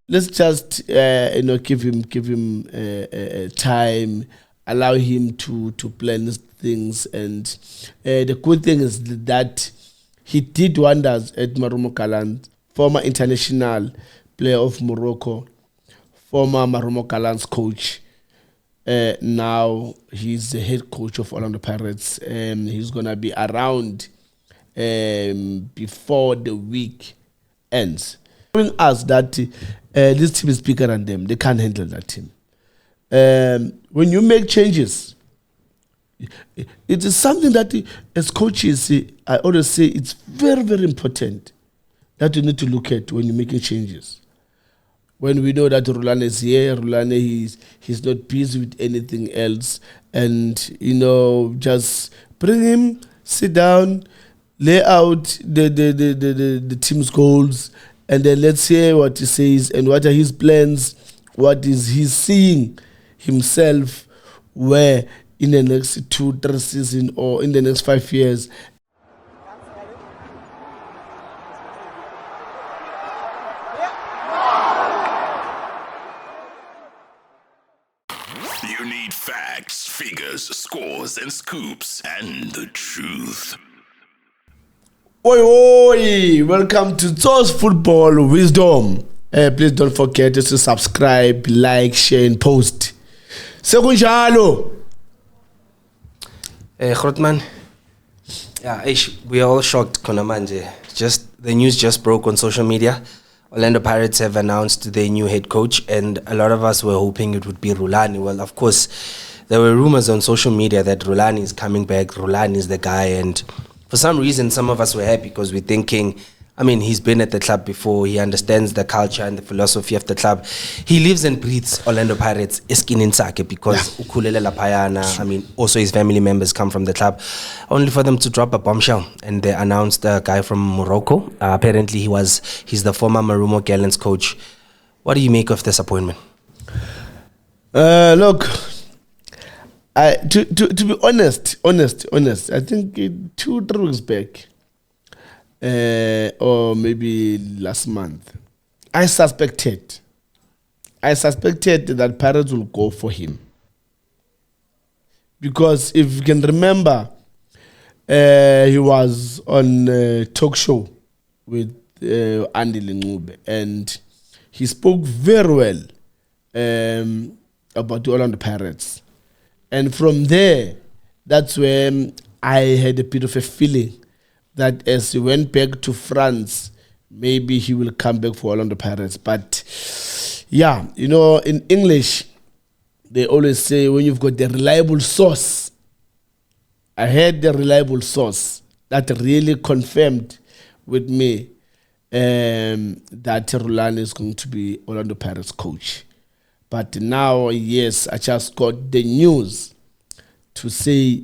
let's just give him time, allow him to plan these things. And the good thing is that he did wonders at Marumo Gallants, former international player of Morocco, former Marumo Gallants coach. Now he's the head coach of Orlando Pirates. He's gonna be around before the week ends. Showing us that this team is bigger than them. They can't handle that team. When you make changes, it is something that as coaches, I always say it's very, very important that you need to look at when you're making changes. When we know that Rhulani is here, Rhulani, he's not busy with anything else. And, just bring him, sit down, lay out the team's goals, and then let's hear what he says and what are his plans, what is he seeing himself where in the next 2-3 seasons or in the next 5 years. You need facts, figures, scores, and scoops, and the truth. Oi, welcome to Tso's Football Wisdom. Please don't forget to subscribe, like, share, and post. Sekunjalo. Rhulani, we are all shocked, Konamanje. The news just broke on social media. Orlando Pirates have announced their new head coach, and a lot of us were hoping it would be Rhulani. Well, of course, there were rumors on social media that Rhulani is coming back, Rhulani is the guy, and for some reason, some of us were happy because we're thinking, he's been at the club before, he understands the culture and the philosophy of the club. He lives and breathes Orlando Pirates, iskin in sake, because ukulele lapayana, also his family members come from the club, only for them to drop a bombshell. And they announced a guy from Morocco. Apparently he's the former Marumo Gallants coach. What do you make of this appointment? Look, to be honest, I think 2-3 weeks back, or maybe last month, I suspected that Pirates will go for him. Because if you can remember, he was on a talk show with Andy Lingube, and he spoke very well about the Orlando Pirates. And from there, that's when I had a bit of a feeling that as he went back to France, maybe he will come back for Orlando Pirates. But yeah, in English, they always say when you've got the reliable source. I had the reliable source that really confirmed with me that Rhulani is going to be Orlando Pirates coach. But now, yes, I just got the news to say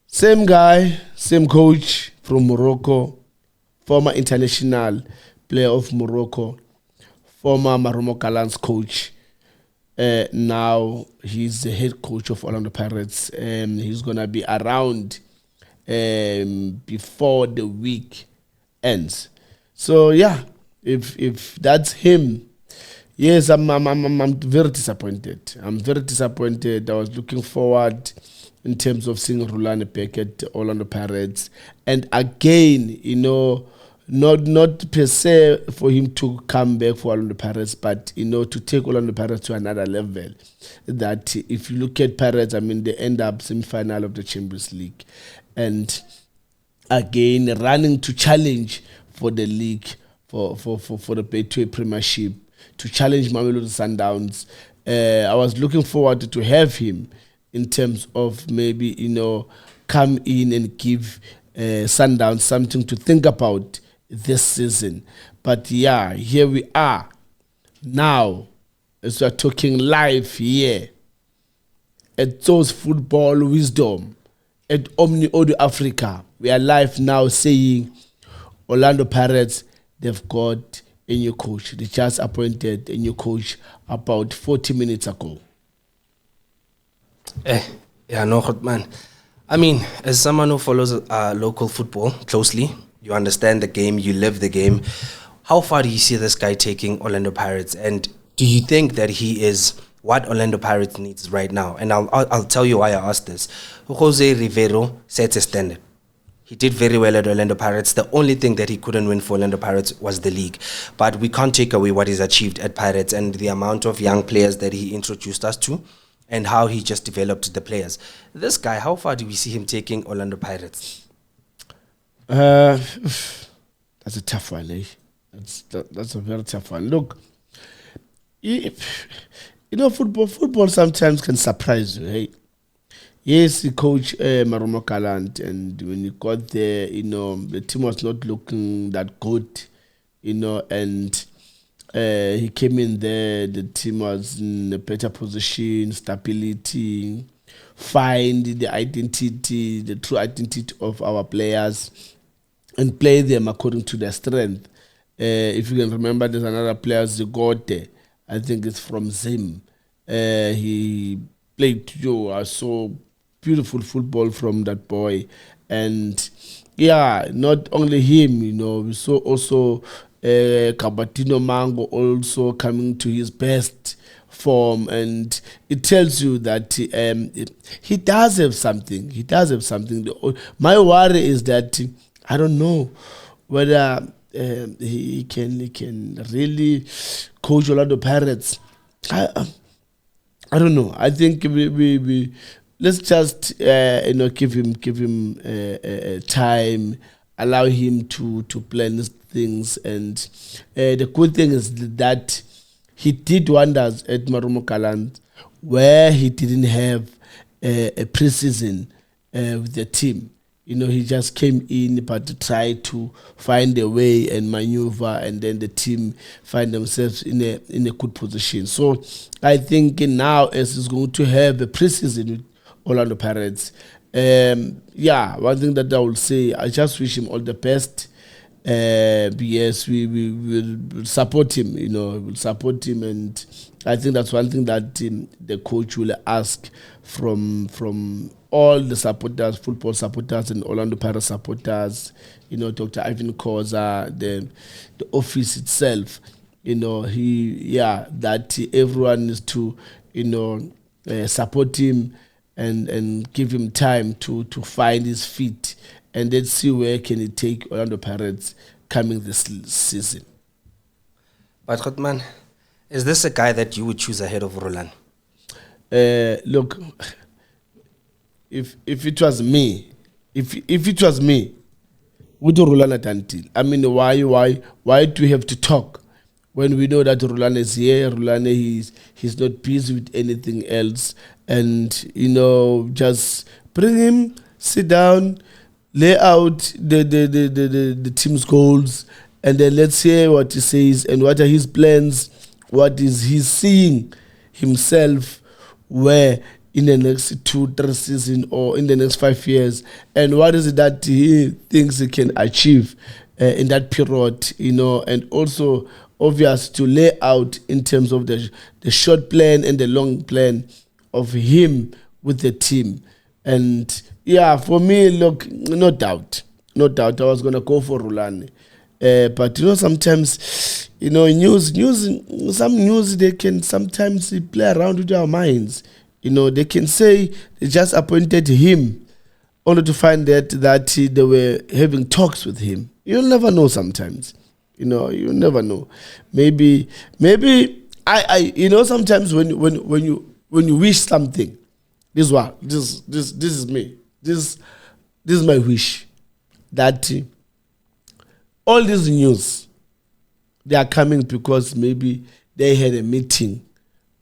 same guy, same coach from Morocco, former international player of Morocco, former Marumo Gallants coach. Now he's the head coach of Orlando Pirates, and he's going to be around before the week ends. So, yeah, if that's him, yes, I'm very disappointed. I'm very disappointed. I was looking forward in terms of seeing Rhulani back at Orlando Pirates. And again, not per se for him to come back for Orlando Pirates, but, to take Orlando Pirates to another level. That if you look at Pirates, they end up semi-final of the Champions League. And again, running to challenge for the league, for the Betway Premiership, to challenge Mamelodi Sundowns. I was looking forward to have him in terms of maybe, come in and give Sundowns something to think about this season. But yeah, here we are now, as we are talking live here at Tso's Football Wisdom at Omni Audio Africa. We are live now saying Orlando Pirates, they've got a new coach. They just appointed a new coach about 40 minutes ago. Man. As someone who follows local football closely, you understand the game, you live the game. How far do you see this guy taking Orlando Pirates? And do you think that he is what Orlando Pirates needs right now? And I'll tell you why I asked this. Jose Rivero sets a standard. He did very well at Orlando Pirates. The only thing that he couldn't win for Orlando Pirates was the league. But we can't take away what he's achieved at Pirates and the amount of young players that he introduced us to and how he just developed the players. This guy, how far do we see him taking Orlando Pirates? That's a tough one, eh? That's a very tough one. Look, football sometimes can surprise you, hey? Yes, he coached Marumo Kalant, and when he got there, the team was not looking that good, and he came in there, the team was in a better position, stability, find the identity, the true identity of our players, and play them according to their strength. If you can remember, there's another player, Zigote, I think it's from Zim. He played, I saw beautiful football from that boy. And yeah, not only him, we saw also Kabatino Mango also coming to his best form, and it tells you that he does have something. He does have something. My worry is that I don't know whether he can really coach Orlando Pirates. I don't know. I think we let's just give him time, allow him to plan these things. And the good thing is that he did wonders at Marumo Kaland, where he didn't have a preseason with the team. He just came in, but tried to find a way and maneuver, and then the team find themselves in a good position. So I think now, as he's going to have a preseason with Orlando Pirates, one thing that I will say, I just wish him all the best. Yes, we will support him. We'll support him, and I think that's one thing that the coach will ask from all the supporters, football supporters and Orlando Pirates supporters, Dr. Ivan Koza, the office itself, that everyone is to, support him and give him time to find his feet, and let's see where can he take Orlando Pirates coming this season. But Khotman, is this a guy that you would choose ahead of Rhulani? Look, if it was me, would Rhulani until? I mean, why do we have to talk when we know that Rhulani is here? Rhulani, he's not busy with anything else, and just bring him, sit down, lay out the team's goals, and then let's hear what he says and what are his plans, what is he seeing himself where in the next 2-3 seasons or in the next 5 years, and what is it that he thinks he can achieve in that period, and also obvious to lay out in terms of the short plan and the long plan of him with the team. And yeah, for me, look, no doubt, I was going to go for Rhulani. But sometimes, some news, they can sometimes play around with our minds. They can say they just appointed him, only to find that they were having talks with him. You'll never know sometimes. You'll never know. Maybe I sometimes when you wish something, this is me. This is my wish, that all these news, they are coming because maybe they had a meeting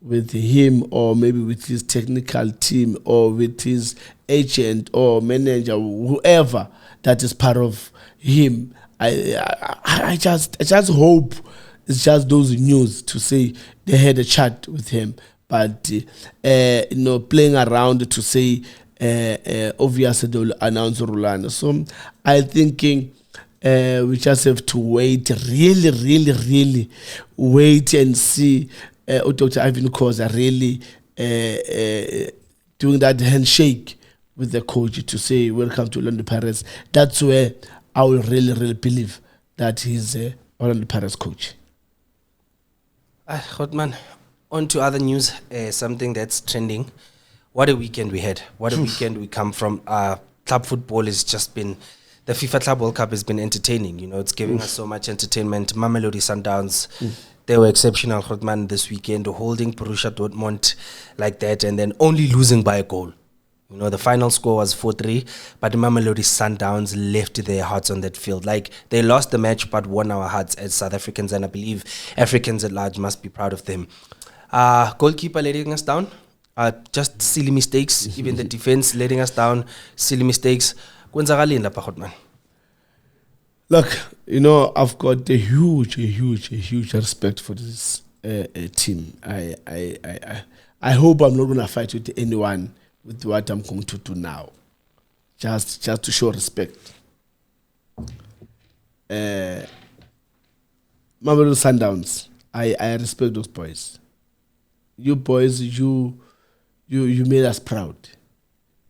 with him, or maybe with his technical team, or with his agent or manager, whoever that is part of him. I just hope it's just those news to say they had a chat with him, but playing around to say obviously they will announce Rhulani. So I'm thinking we just have to wait, really wait and see Dr. Ivan Koza really doing that handshake with the coach to say welcome to Orlando Pirates. That's where I will really believe that he's Orlando Pirates coach? Hotman, on to other news, something that's trending. What a weekend we had. What a weekend we come from. Club football has just been, the FIFA Club World Cup has been entertaining. You know, it's giving us so much entertainment. Mamelodi Sundowns, they were exceptional, Hotman, this weekend, holding Borussia Dortmund like that and then only losing by a goal. You know, the final score was 4-3, but Mamelodi Sundowns left their hearts on that field. Like, they lost the match but won our hearts as South Africans, and I believe Africans at large must be proud of them. Goalkeeper letting us down. Just silly mistakes. Even the defense letting us down. Silly mistakes. Look, you know, I've got a huge respect for this team. I hope I'm not going to fight with anyone with what I'm going to do now. Just to show respect. Mamelodi Sundowns, I respect those boys. You boys, you made us proud.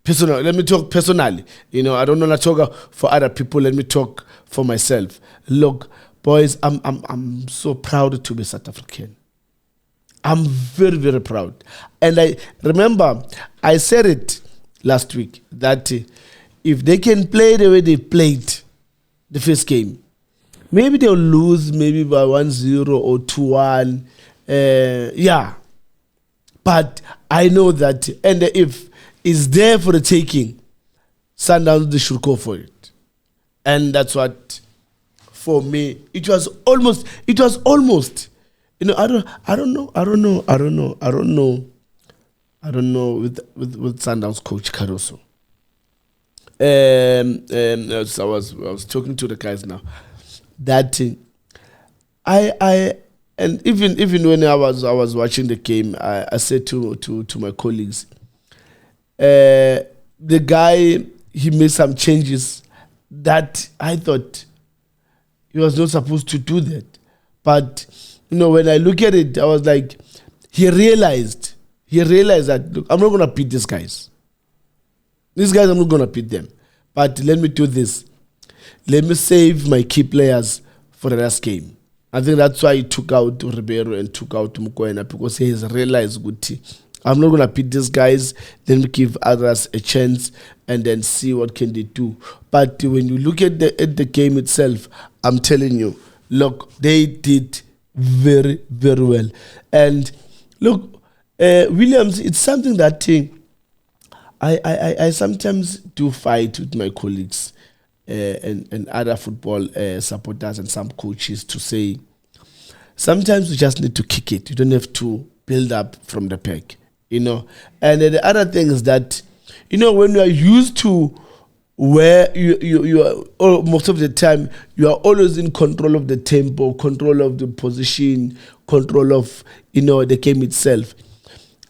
Personally, let me talk personally. You know, I don't want to talk for other people. Let me talk for myself. Look, boys, I'm so proud to be South African. I'm very proud. And I remember I said it last week that if they can play the way they played the first game, maybe they'll lose maybe by 1-0 or 2-1. Yeah. But I know that, and if it's there for the taking, Sundowns, they should go for it. And that's what, for me, it was almost. You know, I don't know with Sundowns coach Caruso. So I was talking to the guys now. That and even when I was watching the game, I said to my colleagues, the guy, he made some changes that I thought he was not supposed to do that. But you know, when I look at it, I was like, he realized that, look, I'm not going to beat these guys. These guys, I'm not going to beat them. But let me do this. Let me save my key players for the last game. I think that's why he took out Ribeiro and took out Mukwena, because he has realized, good, I'm not going to beat these guys. Let me give others a chance and then see what can they do. But when you look at the game itself, I'm telling you, look, they did very well. And look, Williams, it's something that I sometimes do fight with my colleagues and other football supporters and some coaches to say, sometimes you just need to kick it. You don't have to build up from the back, you know. And the other thing is that, you know, when you are used to where you are, most of the time, you are always in control of the tempo, control of the position, control of, you know, the game itself.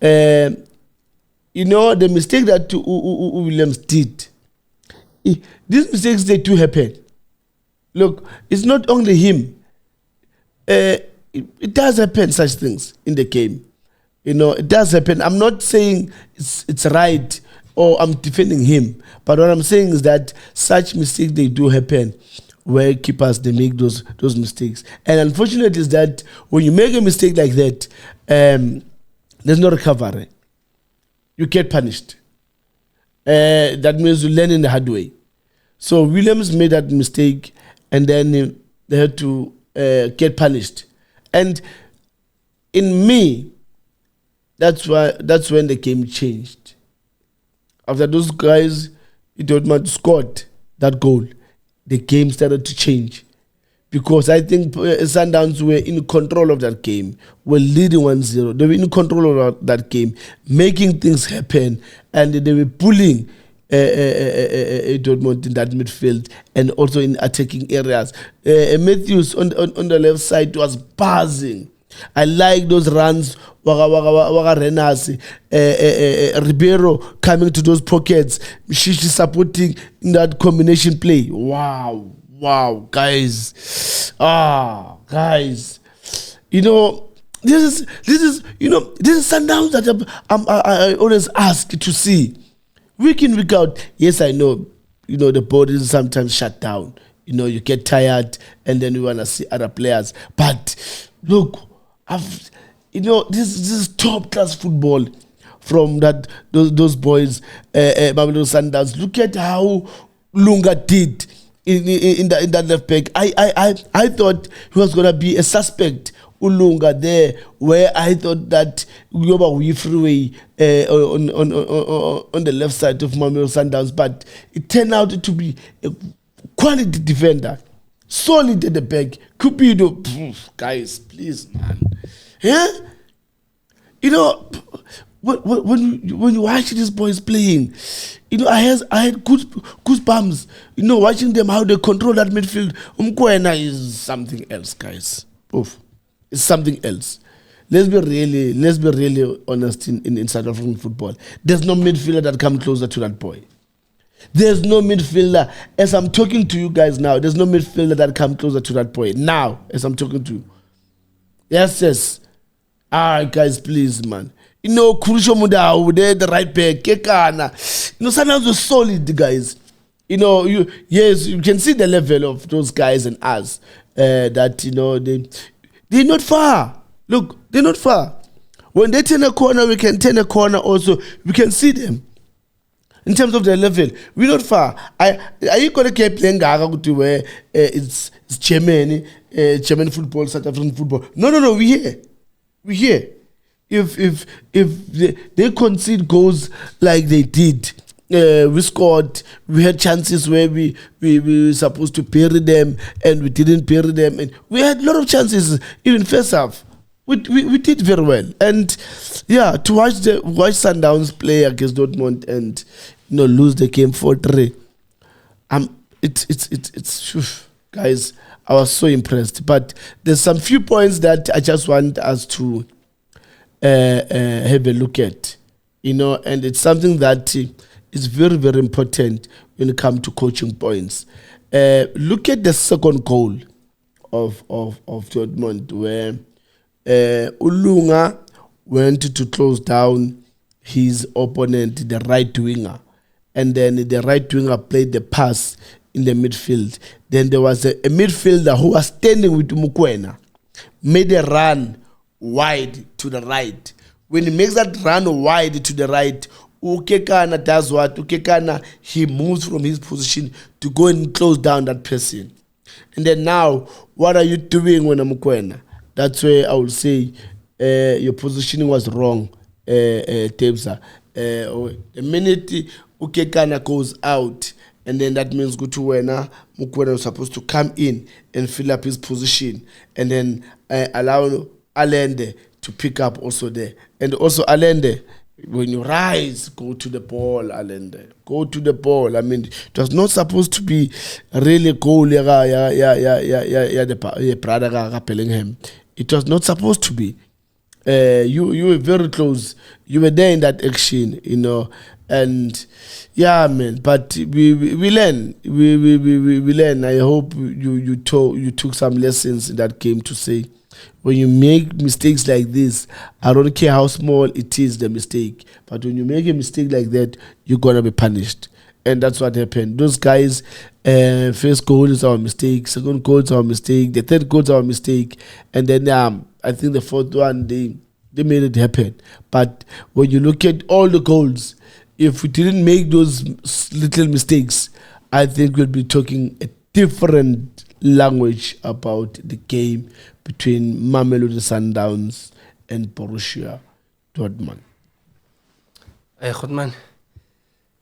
You know, the mistake that Williams did, these mistakes, they do happen. Look, it's not only him. It does happen, such things in the game. You know, it does happen. I'm not saying it's right or I'm defending him. But what I'm saying is that such mistakes, they do happen where keepers, they make those mistakes. And unfortunately is that when you make a mistake like that, there's no recovery. You get punished. That means you learn in the hard way. So Williams made that mistake and then they had to get punished. And in me, that's when the game changed. After those guys, Dortmund scored that goal, the game started to change. Because I think Sundowns were in control of that game, were leading 1-0. They were in control of that game, making things happen, and they were pulling Dortmund in that midfield and also in attacking areas. Matthews on the left side was buzzing. I like those runs. Waka Renasi, Ribeiro coming to those pockets. She's supporting in that combination play. Wow, guys. Guys. You know, this is Sundowns that I always ask to see. Week in, week out. Yes, I know. You know, the body is sometimes shut down. you get tired, and then you want to see other players. But look, this is top class football from those boys, Mamelodi Sundowns. Look at how Lunga did in that left back. I thought he was gonna be a suspect, Ulunga there, where I thought that we freeway on the left side of Mamelodi Sundowns, but it turned out to be a quality defender, solid at the back. Cupido, guys, please, man. Yeah, when you watch these boys playing, I had goosebumps. Watching them, how they control that midfield. Umkwena is something else, guys. Oof. It's something else. Let's be really honest in South African football. There's no midfielder that comes closer to that boy. There's no midfielder. As I'm talking to you guys now, there's no midfielder that comes closer to that boy. Now, as I'm talking to you. Yes. Guys, please, man. Kurusho Muda over there, the right back, Kekana. Sometimes we're solid, guys. You can see the level of those guys and us. They're not far. Look, they're not far. When they turn a corner, we can turn a corner also. We can see them. In terms of their level, we're not far. Are you going to keep playing where it's German football, South African football? No, we're here. If they concede goals like they did, we scored. We had chances where we were supposed to bury them, and we didn't bury them. And we had a lot of chances, even first half. We did very well. And yeah, to watch Sundowns play against Dortmund and lose the game 4-3. It's guys, I was so impressed. But there's some few points that I just want us to have a look at, and it's something that is very, very important when it comes to coaching points. Look at the second goal of Dortmund, where Ulunga went to close down his opponent, the right winger, and then the right winger played the pass in the midfield. Then there was a midfielder who was standing with Mukwena, made a run wide to the right. When he makes that run wide to the right, Ukekana does what? Ukekana, he moves from his position to go and close down that person. And then now, what are you doing when Mukwena? That's where I would say your positioning was wrong, Tebza. The minute Ukekana goes out, and then that means Mukwena was supposed to come in and fill up his position, and then allow Allende to pick up also there. And also Allende, when you rise, go to the ball, Allende. Go to the ball. I mean, it was not supposed to be really goal, the brother Bellingham. It was not supposed to be. You were very close. You were there in that action, and yeah, man. But we learn. We learn. I hope you took some lessons in that game to say, when you make mistakes like this, I don't care how small it is, the mistake. But when you make a mistake like that, you're going to be punished. And that's what happened. Those guys, first goal is our mistake, second goal is our mistake, the third goal is our mistake. And then I think the fourth one, they made it happen. But when you look at all the goals, if we didn't make those little mistakes, I think we'll be talking a different language about the game between Mamelodi Sundowns and Borussia Dortmund. Khotman,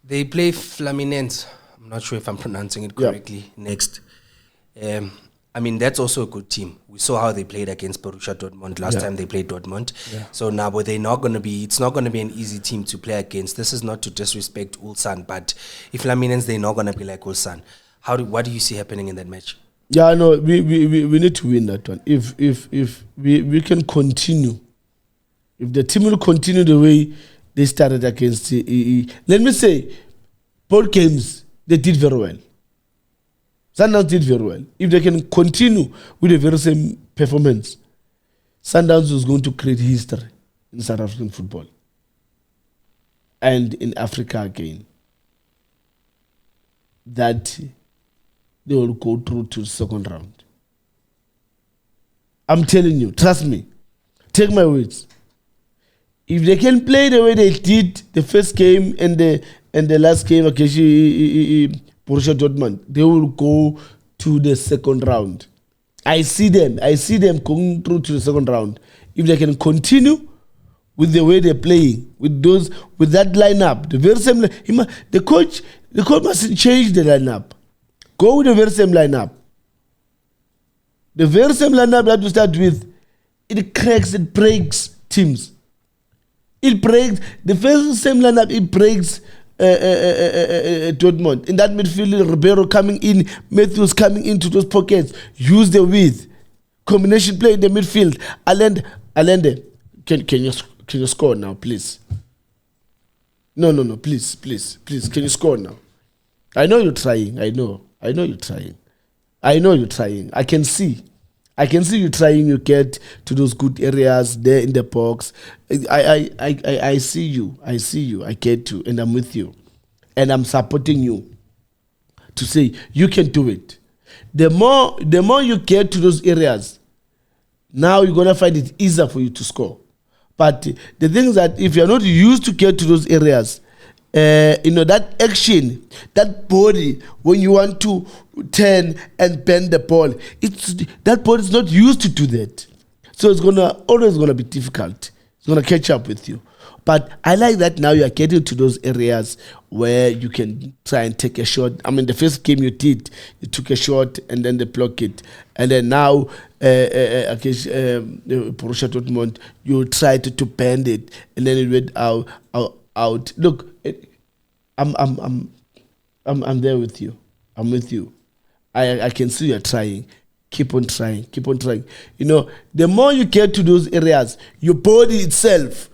they play Fluminense. I'm not sure if I'm pronouncing it correctly. Yeah. Next. That's also a good team. We saw how they played against Borussia Dortmund last time they played Dortmund. Yeah. So now, but it's not going to be an easy team to play against. This is not to disrespect Ulsan, but if Fluminense, they're not going to be like Ulsan. What do you see happening in that match? Yeah, no, we need to win that one. If we can continue, if the team will continue the way they started against let me say, both games, they did very well. Sundowns did very well. If they can continue with the very same performance, Sundowns is going to create history in South African football and in Africa again. That they will go through to the second round. I'm telling you, trust me. Take my words. If they can play the way they did the first game and the last game against Borussia Dortmund, they will go to the second round. I see them going through to the second round. If they can continue with the way they're playing, with that lineup, the very same. The coach must change the lineup. Go with the very same lineup. The very same lineup that you start with, it cracks, it breaks teams. It breaks the very same lineup. It breaks Dortmund. In that midfield, Ribeiro coming in, Matthews coming into those pockets. Use the width, combination play in the midfield. Allende, can you score now, please? No, please. Can you score now? I know you're trying. I know you're trying. I can see you trying. You get to those good areas there in the box. I see you. I get you, and I'm with you, and I'm supporting you to say you can do it. The more you get to those areas, now you're gonna find it easier for you to score. But the thing is that if you're not used to get to those areas, that action, that body, when you want to turn and bend the ball, that body is not used to do that. So it's always gonna be difficult. It's gonna catch up with you. But I like that now you are getting to those areas where you can try and take a shot. I mean, the first game you took a shot and then they block it. And then now, against Borussia Dortmund, you try to bend it and then it went out. Look, I'm there with you. I'm with you. I can see you're trying. Keep on trying. The more you get to those areas, your body itself,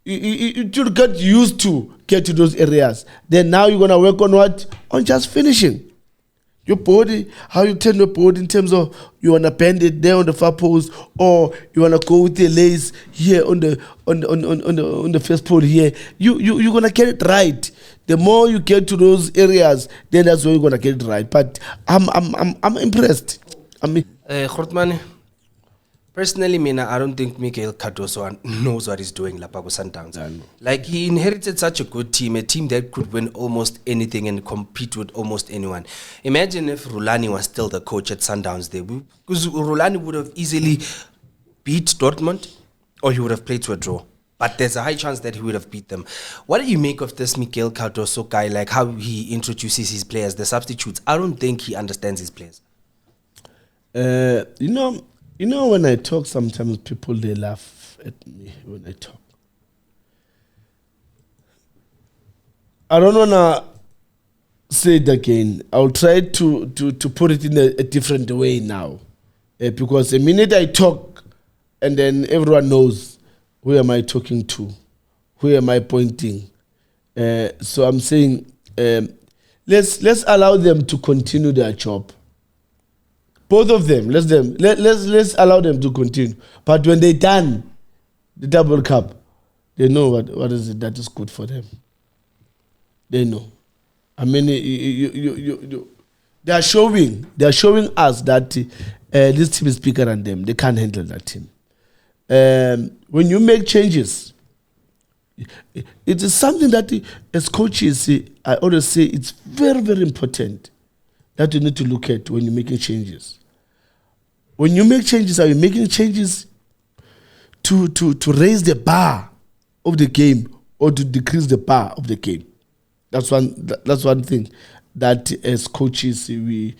you get used to get to those areas. Then now you're going to work on what? On just finishing. Your body, how you turn your body in terms of you want to bend it there on the far post, or you want to go with the lace here on the first pole here. You're going to get it right. The more you get to those areas, then that's where you're going to get it right. But I'm impressed. Rhulani, personally, I don't think Miguel Cardoso knows what he's doing, Lapago Sundowns. Like, he inherited such a good team, a team that could win almost anything and compete with almost anyone. Imagine if Rhulani was still the coach at Sundowns there, because Rhulani would have easily beat Dortmund, or he would have played to a draw. But there's a high chance that he would have beat them. What do you make of this Miguel Cardoso guy, like how he introduces his players, the substitutes? I don't think he understands his players. When I talk, sometimes people, they laugh at me when I talk. I don't want to say it again. I'll try to put it in a different way now. Because the minute I talk, and then everyone knows, who am I talking to? Who am I pointing? So I'm saying, let's allow them to continue their job. Both of them, let's allow them to continue. But when they're done the double cup, they know what is it that is good for them. They know. I mean, they are showing us that this team is bigger than them. They can't handle that team. When you make changes, it is something that as coaches, I always say it's very, very important that you need to look at when you're making changes. When you make changes, are you making changes to raise the bar of the game or to decrease the bar of the game? That's one thing that as coaches we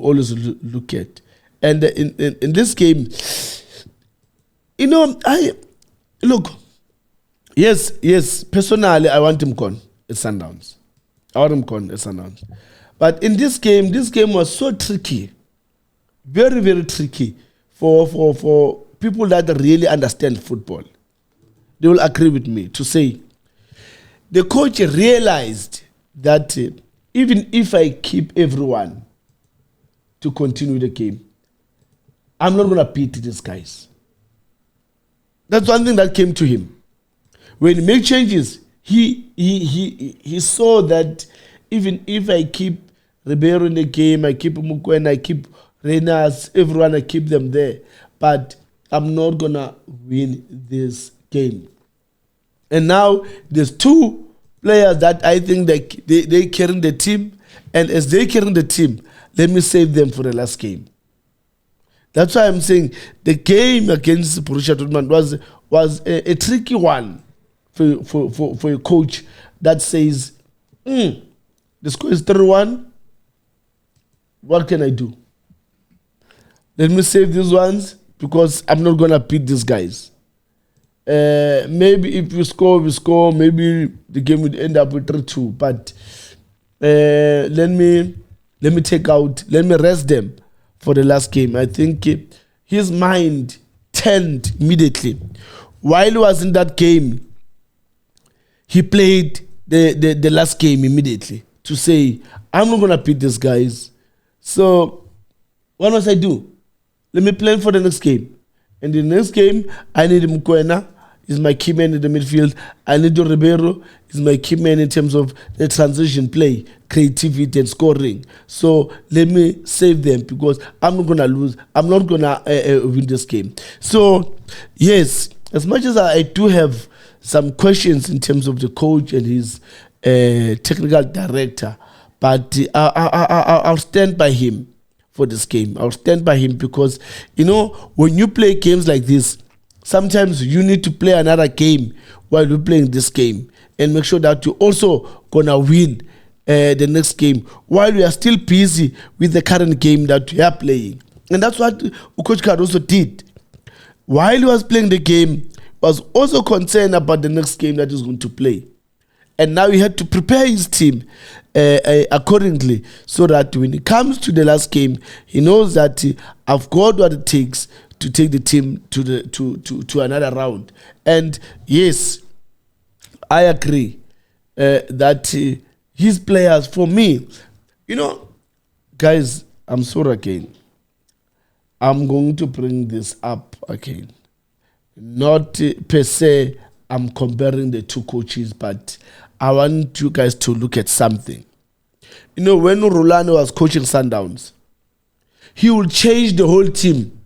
always look at. And in this game, yes, personally I want him gone at Sundowns. But in this game was so tricky, very, very tricky for people that really understand football. They will agree with me to say the coach realized that even if I keep everyone to continue the game, I'm not going to beat these guys. That's one thing that came to him. When he made changes, he saw that even if I keep Ribeiro in the game, I keep Mukwena, I keep Renas, everyone, I keep them there. But I'm not going to win this game. And now there's two players that I think they carrying the team. And as they carrying the team, let me save them for the last game. That's why I'm saying the game against Borussia Dortmund was a tricky one for a coach that says, the score is 3-1. What can I do? Let me save these ones because I'm not going to beat these guys. Maybe if we score, we score. Maybe the game would end up with 3-2. But let me rest them for the last game. I think his mind turned immediately. While he was in that game, he played the last game immediately to say, I'm not going to beat these guys. So what must I do? Let me plan for the next game. And the next game, I need Mukwena. He's my key man in the midfield. I need Ribeiro. He's my key man in terms of the transition play, creativity, and scoring. So let me save them because I'm not going to lose. I'm not going to win this game. So, yes, as much as I do have some questions in terms of the coach and his technical director, but I'll stand by him for this game. I'll stand by him because, when you play games like this, sometimes you need to play another game while you're playing this game and make sure that you're also going to win the next game while you are still busy with the current game that you are playing. And that's what Coach Cardoso did. While he was playing the game, he was also concerned about the next game that he's going to play. And now he had to prepare his team accordingly so that when it comes to the last game, he knows that I've got what it takes to take the team to another round. And yes, I agree that his players, for me, guys, I'm sorry again. I'm going to bring this up again. Not per se, I'm comparing the two coaches, but I want you guys to look at something. When Rhulani was coaching Sundowns, he will change the whole team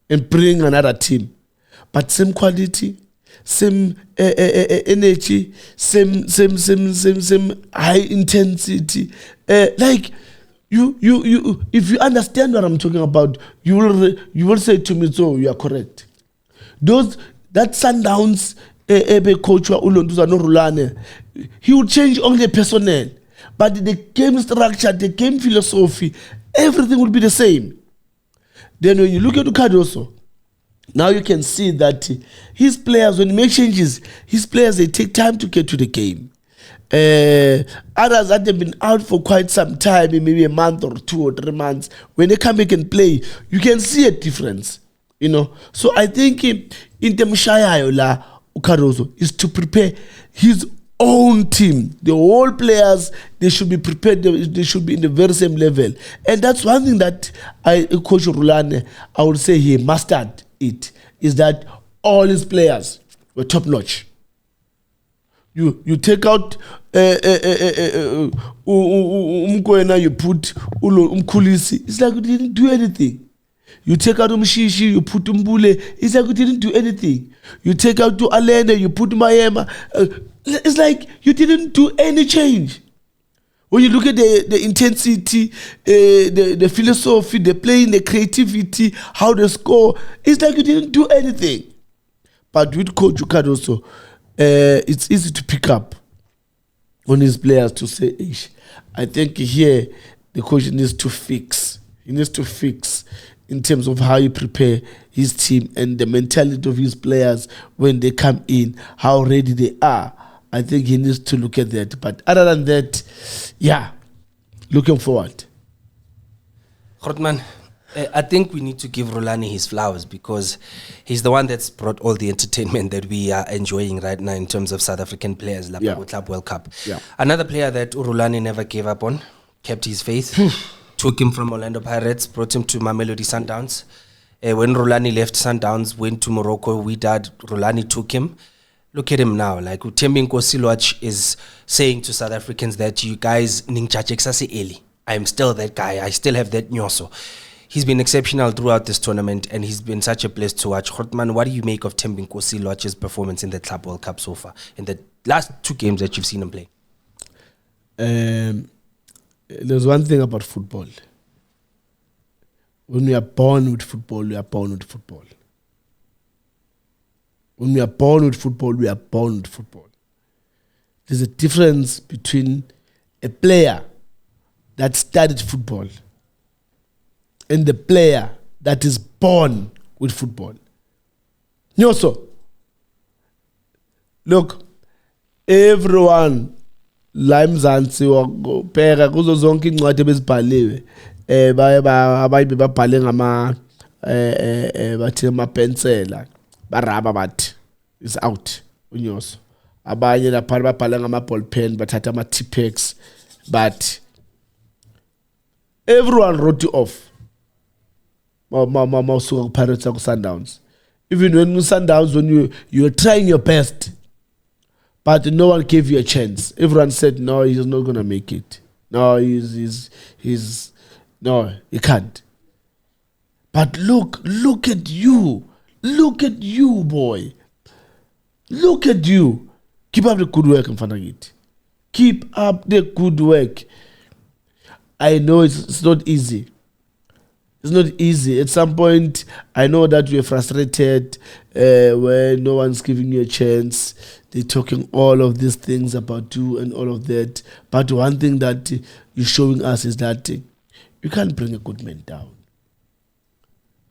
and bring another team. But same quality, same energy, same high intensity. Like you, if you understand what I'm talking about, you will say to me, so you are correct. That Sundowns coach Ulonduza no Rhulani, he will change only the personnel, but the game structure, the game philosophy, everything will be the same. Then when you look at Cardoso, now you can see that his players, when he makes changes, his players, they take time to get to the game. Others that have been out for quite some time, maybe a month or 2 or 3 months, when they come back and play, you can see a difference. So I think in the Mshaya Cardoso is to prepare his own team. The whole players, they should be prepared. They should be in the very same level. And that's one thing that Coach Rhulani, I would say he mastered it, is that all his players were top notch. You take out Umkwena, you put Umkhulisi. It's like you didn't do anything. You take out Umshishi, you put Umbule. It's like you didn't do anything. You take out to Alene, you put Mayema. It's like you didn't do any change. When you look at the intensity, the philosophy, the playing, the creativity, how they score, it's like you didn't do anything. But with Coach Cardoso, it's easy to pick up on his players to say, I think here the coach needs to fix. He needs to fix in terms of how you prepare his team and the mentality of his players when they come in, how ready they are. I think he needs to look at that. But other than that, looking forward. Grootman, I think we need to give Rhulani his flowers because he's the one that's brought all the entertainment that we are enjoying right now in terms of South African players, like the Club World Cup. Yeah. Another player that Rhulani never gave up on, kept his faith, took him from Orlando Pirates, brought him to Mamelodi Sundowns. When Rhulani left Sundowns, went to Morocco, Rhulani took him. Look at him now. Like Utembi Nkosi Lwach is saying to South Africans that you guys ningchache kusase early. I'm still that guy. I still have that nyoso. He's been exceptional throughout this tournament, and he's been such a bliss to watch. Grootman, what do you make of Thembinkosi Lotch's performance in the Club World Cup so far, in the last 2 games that you've seen him play? There's one thing about football. When we are born with football, we are born with football. When we are born with football, we are born with football. There's a difference between a player that studied football and the player that is born with football. Nyoso, look, everyone la eMzansi wabheka kuzo zonke incwadi ebezibhaliwe abanye babhale ngama bathi amapensela baraba bathi is out uNyoso. Abanye lapha babhale ngama ball pen bathatha ama T-Pex, but everyone wrote you off. Mausuka kuPirates ku Sundowns. Even when Sundowns, when you were trying your best, but no one gave you a chance. Everyone said no, he's not gonna make it. No, he's no, he can't. But look at you. Look at you, boy. Look at you. Keep up the good work, Mfanagit. Keep up the good work. I know it's not easy. It's not easy. At some point, I know that you're frustrated when no one's giving you a chance. They're talking all of these things about you and all of that. But one thing that you're showing us is that you can't bring a good man down.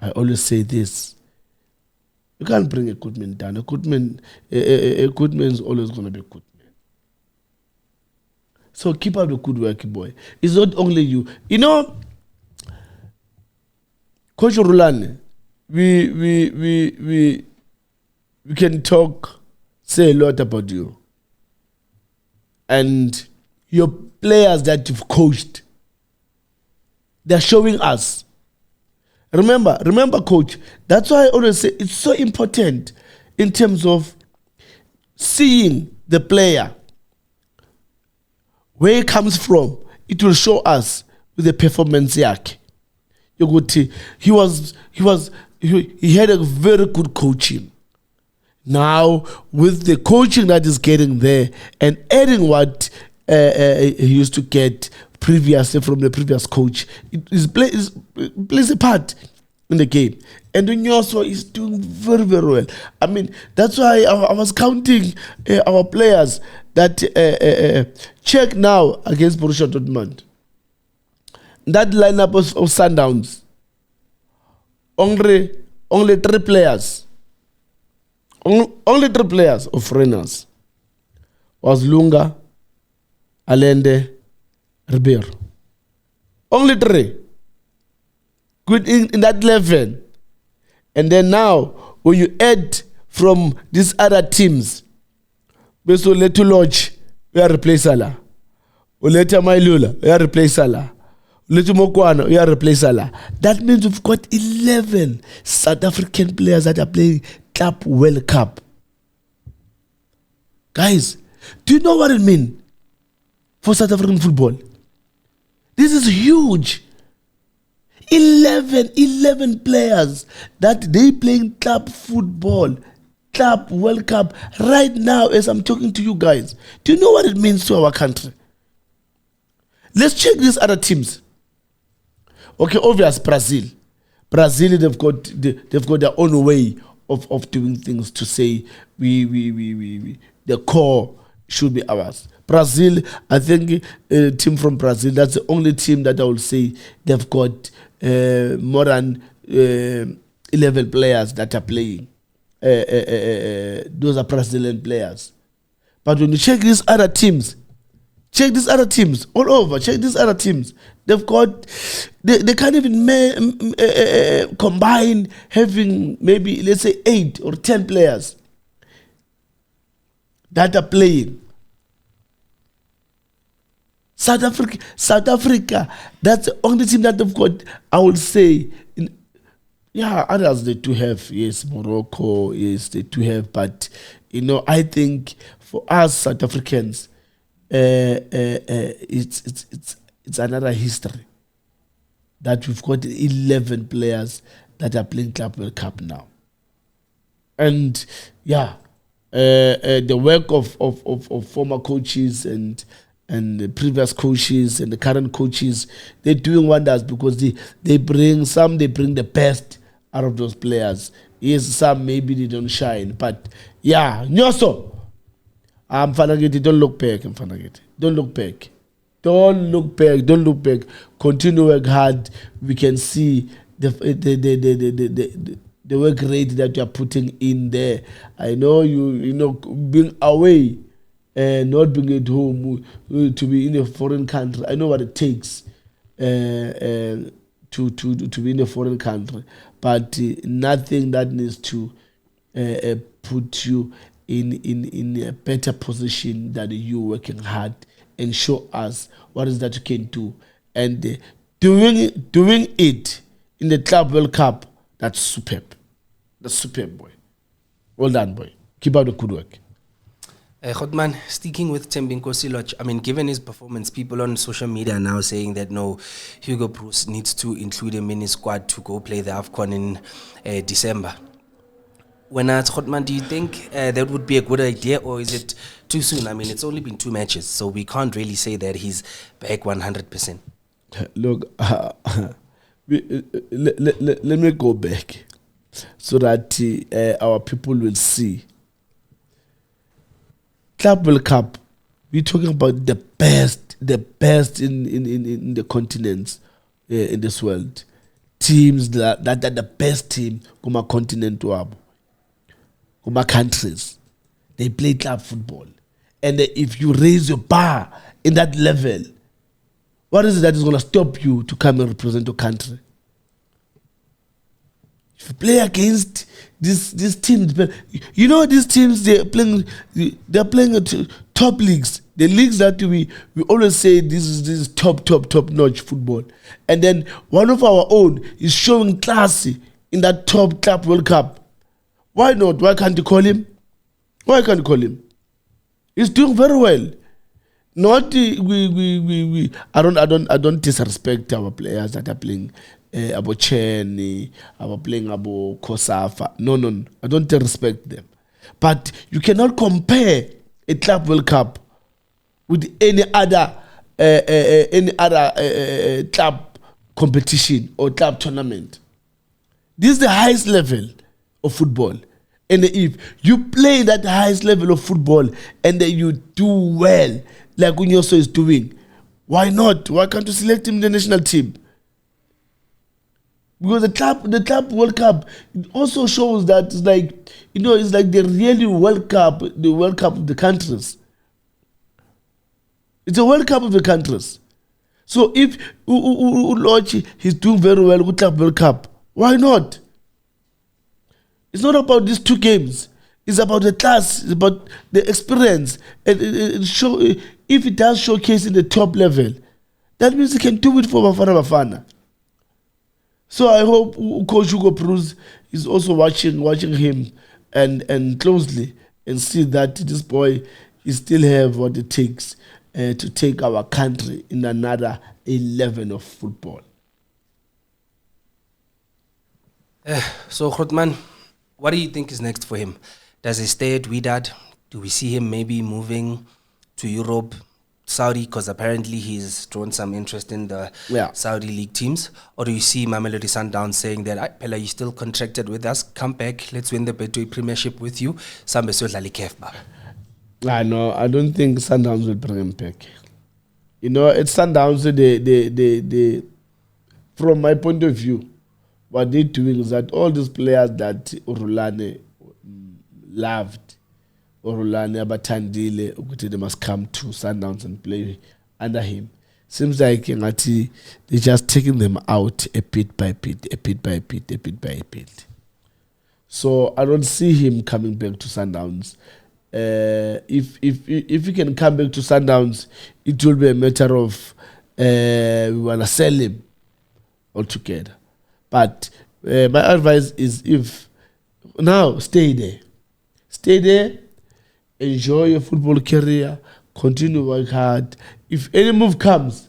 I always say this. You can't bring a good man down. A good man is always going to be a good man. So keep up the good work, boy. It's not only you. You know, Coach Rhulani, we can say a lot about you. And your players that you've coached, they're showing us. Remember, coach, that's why I always say it's so important in terms of seeing the player, where he comes from. It will show us with the performance yake. He had a very good coaching. Now, with the coaching that is getting there and adding what he used to get previously from the previous coach, it plays a part in the game. And Nyoso is doing very, very well. I mean, that's why I was counting our players that check now against Borussia Dortmund. That lineup of Sundowns, only 3 players. Only 3 players of foreigners was Lunga, Allende, Ribeiro. Only 3. Good in that 11. And then now, when you add from these other teams, Beso Letu Lodge, we are replace Salah. Uleta Mailula, we are replace Salah. Letu Mokwano, we are replace Salah. That means we've got 11 South African players that are playing Club World Cup. Guys, do you know what it means for South African football? This is huge. 11 players that they playing club football, Club World Cup right now as I'm talking to you guys. Do you know what it means to our country? Let's check these other teams. Okay, obvious Brazil. They've got their own way of doing things to say the core should be ours. Brazil, I think a team from Brazil, that's the only team that I will say they've got more than 11 players that are playing. Those are Brazilian players. But when you check these other teams all over, they've got, they can't even combine having maybe, let's say, 8 or 10 players that are playing. South Africa, that's the only team that they've got, I would say. Others they do have, yes, Morocco, yes, they do have, but, I think for us South Africans, it's it's another history that we've got 11 players that are playing Club World Cup now. And yeah, the work of former coaches and the previous coaches and the current coaches, they're doing wonders because they bring the best out of those players. Yes, some maybe they don't shine, but yeah, Nyoso, I'm Fanagiti, don't look back, I'm Fanagiti. Don't look back. Don't look back. Don't look back. Continue work hard. We can see the work rate that you are putting in there. I know you know being away and not being at home to be in a foreign country. I know what it takes to be in a foreign country, but nothing that needs to put you in a better position than you working hard and show us what is that you can do. And doing it in the Club World Cup, that's superb. That's superb, boy. Well done, boy. Keep up the good work. Khotman, sticking with Thembinkosi Lorch, I mean, given his performance, people on social media are now saying that no, Hugo Bruce needs to include him in his squad to go play the AFCON in December. Khotman, do you think that would be a good idea, or is it too soon? I mean, it's only been 2 matches, so we can't really say that he's back 100%. Look, let me go back so that our people will see. Club World Cup, we're talking about the best in the continents in this world. Teams that are the best team kuma continent wabo. Kuma countries. They play club football. And if you raise your bar in that level, what is it that is going to stop you to come and represent your country? If you play against these teams, you know these teams, they're playing at top leagues. The leagues that we always say this is top notch football. And then one of our own is showing class in that top Club World Cup. Why not? Why can't you call him? Why can't you call him? He's doing very well. Not we. I don't disrespect our players that are playing Abo Cheni, playing Abo Kosafa. No. I don't disrespect them. But you cannot compare a Club World Cup with any other club competition or club tournament. This is the highest level of football. And if you play that highest level of football and then you do well, like Unyoso is doing, why not? Why can't you select him in the national team? Because the Club World Cup also shows that it's like, it's like the really World Cup, the World Cup of the countries. It's a World Cup of the countries. So if Ulochi he's doing very well with Club World Cup, why not? It's not about these 2 games. It's about the class. It's about the experience. And if it does showcase in the top level, that means he can do it for Bafana. So I hope Coach Hugo Bruce is also watching him and closely and see that this boy he still have what it takes to take our country in another 11 of football. So Khotman, what do you think is next for him? Does he stay at Wydad? Do we see him maybe moving to Europe, Saudi? Because apparently he's drawn some interest in the Saudi league teams. Or do you see Mamelodi Sundowns saying that, Pella, you're still contracted with us. Come back. Let's win the Betway Premiership with you. No, I don't think Sundowns will bring him back. It's Sundowns. They from my point of view, what they're doing is that all these players that Rhulani loved, Rhulani, Abatandile, they must come to Sundowns and play under him. Seems like they're just taking them out a bit by bit. So I don't see him coming back to Sundowns. If he can come back to Sundowns, it will be a matter of we want to sell him altogether. But my advice is stay there, enjoy your football career, continue work hard. If any move comes,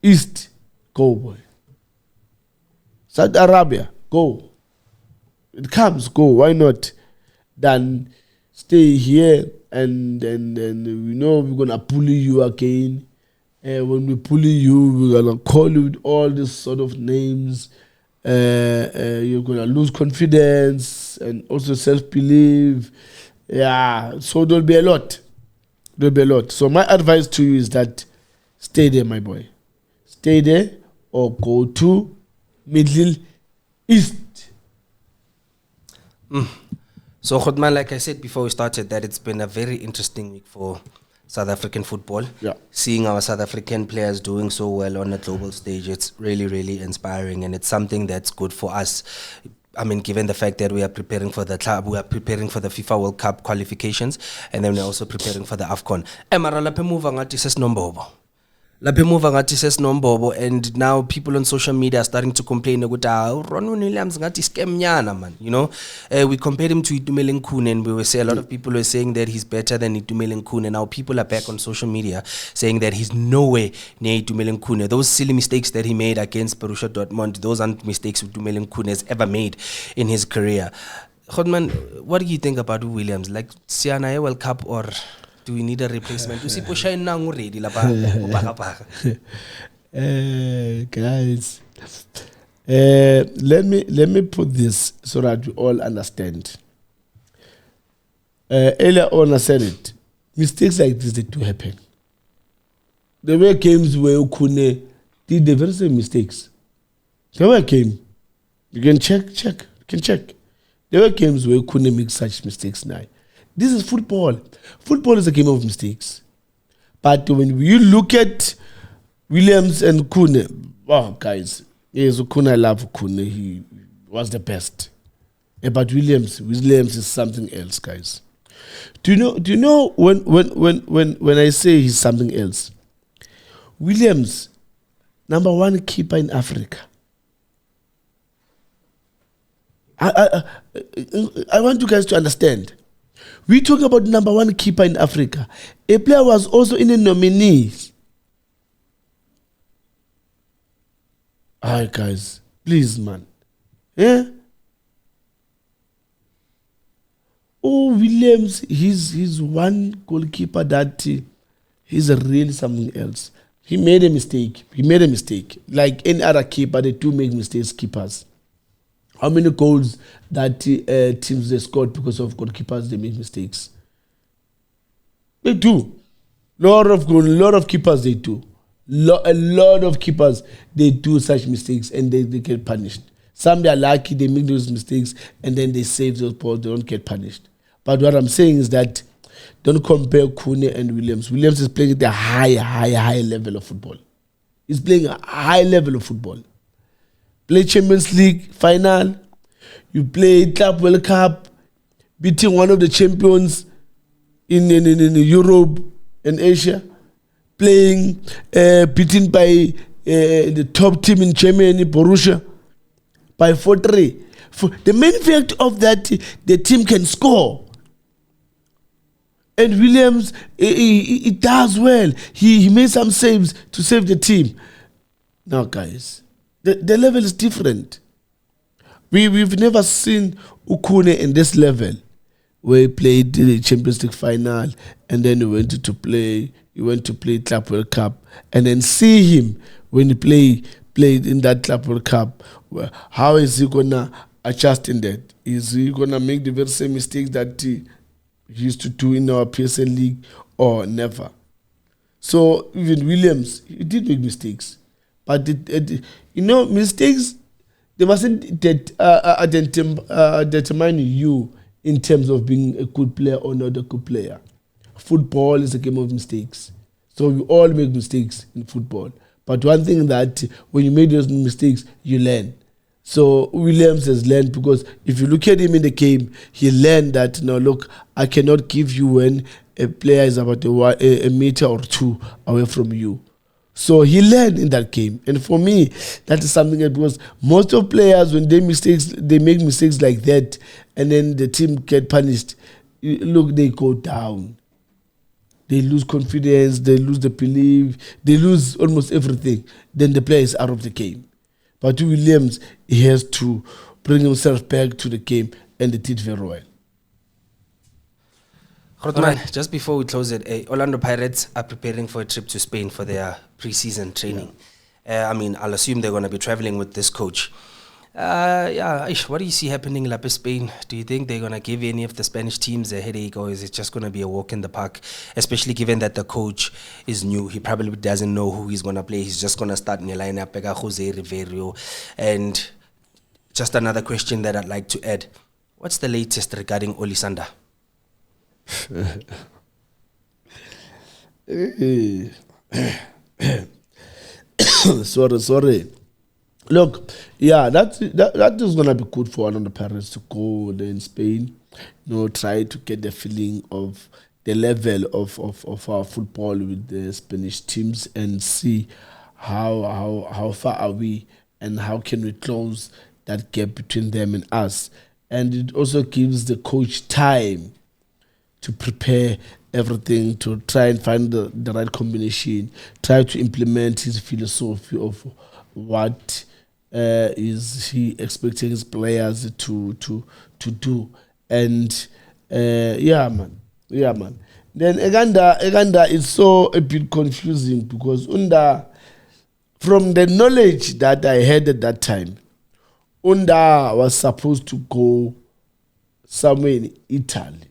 East, go boy. Saudi Arabia, go. It comes, go. Why not? Then stay here and we know we're gonna bully you again. When we bully you, we're gonna call you with all these sort of names. You're gonna lose confidence and also self-belief. Yeah, so there'll be a lot. There'll be a lot. So my advice to you is that stay there, my boy. Stay there or go to Middle East. So, Khotman, like I said before we started, that it's been a very interesting week for South African football. Yeah. Seeing our South African players doing so well on a global stage, it's really, really inspiring, and it's something that's good for us. I mean, given the fact that we are preparing for the club, we are preparing for the FIFA World Cup qualifications, and then we're also preparing for the AFCON. And now people on social media are starting to complain about Ron Williams ngati scam nyana, man. You know, we compared him to Itumeleng Khune, and we were saying a lot of people were saying that he's better than Itumeleng Khune. Now people are back on social media saying that he's nowhere near Itumeleng Khune. Those silly mistakes that he made against Borussia Dortmund, those aren't mistakes Itumeleng Khune has ever made in his career. Godman, what do you think about Williams? Like Siana World Cup, or do we need a replacement? Guys, let me put this so that we all understand. Earlier on I said it. Mistakes like this, they do happen. There were games where Ukune did the very same mistakes. There were games. You can check. You can check. There were games where Ukune make such mistakes now. This is football. Football is a game of mistakes. But when you look at Williams and Khune, wow, guys, yes, Khune, I love Khune. He was the best. But Williams is something else, guys. Do you know when I say he's something else? Williams, number one keeper in Africa. I want you guys to understand. We talk about number one keeper in Africa. A player was also in the nominees. Alright, guys, please, man. Yeah. Oh, Williams, he's one goalkeeper that he's really something else. He made a mistake. Like any other keeper, they do make mistakes, keepers. How many goals that teams they scored because of goalkeepers, they make mistakes? They do. Lot of keepers, they do. A lot of keepers, they do such mistakes and they get punished. Some they are lucky, they make those mistakes and then they save those balls, they don't get punished. But what I'm saying is that don't compare Khune and Williams. Williams is playing at a high level of football. He's playing a high level of football. Play Champions League final, you play Club World Cup, beating one of the champions in Europe and Asia, playing, beaten by the top team in Germany, Borussia, by 4-3. The main fact of that, the team can score. And Williams, he does well. He made some saves to save the team. Now, guys, the level is different. We've never seen Khune in this level, where he played the Champions League final, and then he went to play Club World Cup, and then see him when he played in that Club World Cup. How is he gonna adjust in that? Is he gonna make the very same mistakes that he used to do in our PSL league, or never? So even Williams, he did make mistakes, but mistakes, they mustn't determine you in terms of being a good player or not a good player. Football is a game of mistakes, so we all make mistakes in football. But one thing that when you make those mistakes, you learn. So Williams has learned, because if you look at him in the game, he learned that, no, look, I cannot give you when a player is about a meter or two away from you. So he learned in that game. And for me, that is something that, because most of players, when they make mistakes like that, and then the team get punished, look, they go down. they lose confidence, they lose the belief, they lose almost everything. Then the player is out of the game. But Williams, he has to bring himself back to the game, and they did very well. Rhulani, just before we close it, Orlando Pirates are preparing for a trip to Spain for their pre-season training. I'll assume they're going to be traveling with this coach. What do you see happening in Spain? Do you think they're going to give any of the Spanish teams a headache, or is it just going to be a walk in the park? Especially given that the coach is new. He probably doesn't know who he's going to play. He's just going to start in the lineup, Jose Riverio. And just another question that I'd like to add. What's the latest regarding Olisanda? Sorry. Look, yeah, that is gonna be good for one of the parents to go there in Spain. Try to get the feeling of the level of our football with the Spanish teams and see how far are we and how can we close that gap between them and us. And it also gives the coach time to prepare everything, to try and find the right combination, try to implement his philosophy of what is he expecting his players to do. And yeah, man. Then Uganda is so a bit confusing because from the knowledge that I had at that time, Unda was supposed to go somewhere in Italy.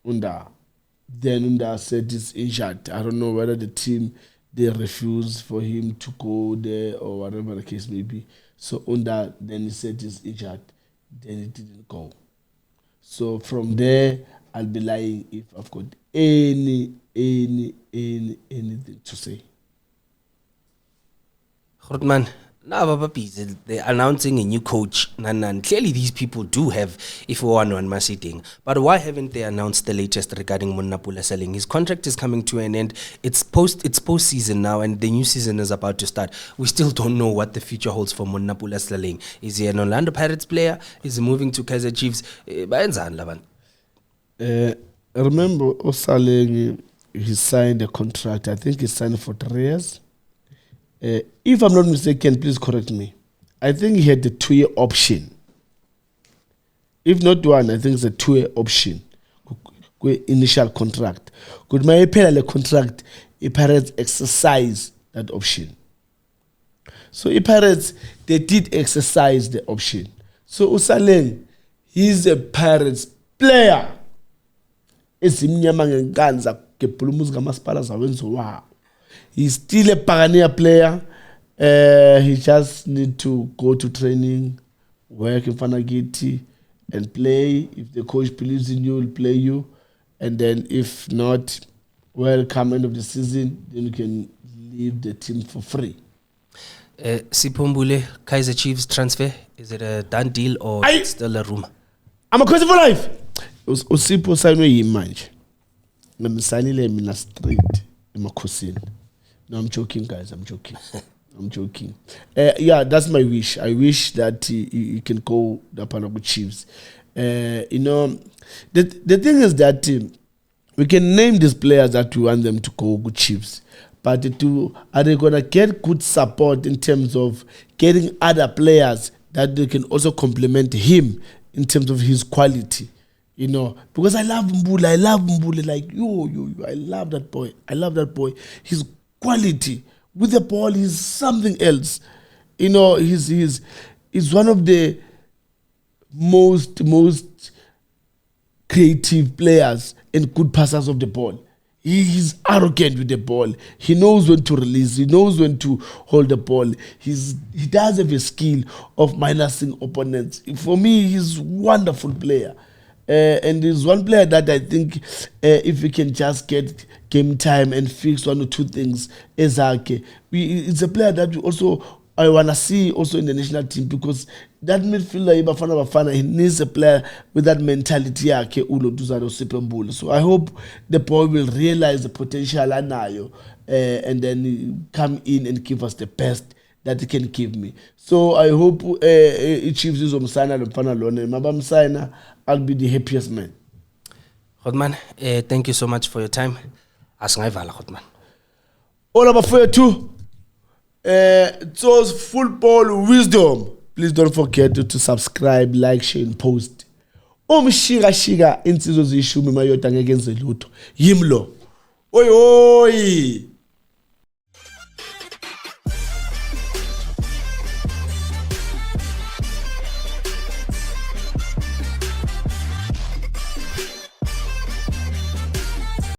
Then Unda said he's injured. I don't know whether the team, they refused for him to go there or whatever the case may be. So Unda, then he said he's injured. Then he didn't go. So from there, I'll be lying if I've got anything to say. Rhulani, now they're announcing a new coach. Clearly these people do have if one sitting. But why haven't they announced the latest regarding Munnapula selling? His contract is coming to an end. It's post-season now, and the new season is about to start. We still don't know what the future holds for Munnapula selling. Is he an Orlando Pirates player? Is he moving to Kaizer Chiefs? Remember, Osaleng, he signed a contract. I think he signed for 3 years. If I'm not mistaken, please correct me. I think he had the 2-year option. If not one, I think it's a 2-year option. Initial contract. Could my parallel contract, Pirates exercise that option? So Pirates, they did exercise the option. So Osaleng, he's a Pirates player. Wow. He's still a pioneer player. He just need to go to training, work in Fanagiti, and play. If the coach believes in you, he'll play you. And then if not, well, come end of the season, then you can leave the team for free. Sipombule, Kaizer Chiefs transfer, is it a done deal or it's still a rumor? I'm a question for life. Usipo signwe yimanje. Ngamsanile mina straight emakhosini. No, I'm joking, guys. I'm joking. Yeah, that's my wish. I wish that he can go the Panago Chiefs. The thing is that we can name these players that we want them to go good Chiefs, but are they gonna get good support in terms of getting other players that they can also complement him in terms of his quality? Because I love Mbule, like I love that boy. His quality with the ball is something else. He's one of the most creative players and good passers of the ball. He's arrogant with the ball. He knows when to release. He knows when to hold the ball. He does have a skill of minusing opponents. For me, he's a wonderful player. And there's one player that I think if we can just get game time and fix 1 or 2 things, Ezake. It's a player that I want to see also in the national team, because that midfielder, he needs a player with that mentality. So I hope the boy will realize the potential anayo and then come in and give us the best that he can give me. So I hope Chiefs is I'll be the happiest man. Godman, thank you so much for your time. Asingayvala Godman. All about for you too. Tso's football wisdom. Please don't forget to subscribe, like, share, and post. Shika insizwe zishumi mayoda ngeke enze lutho. Yimlo. Oy oy.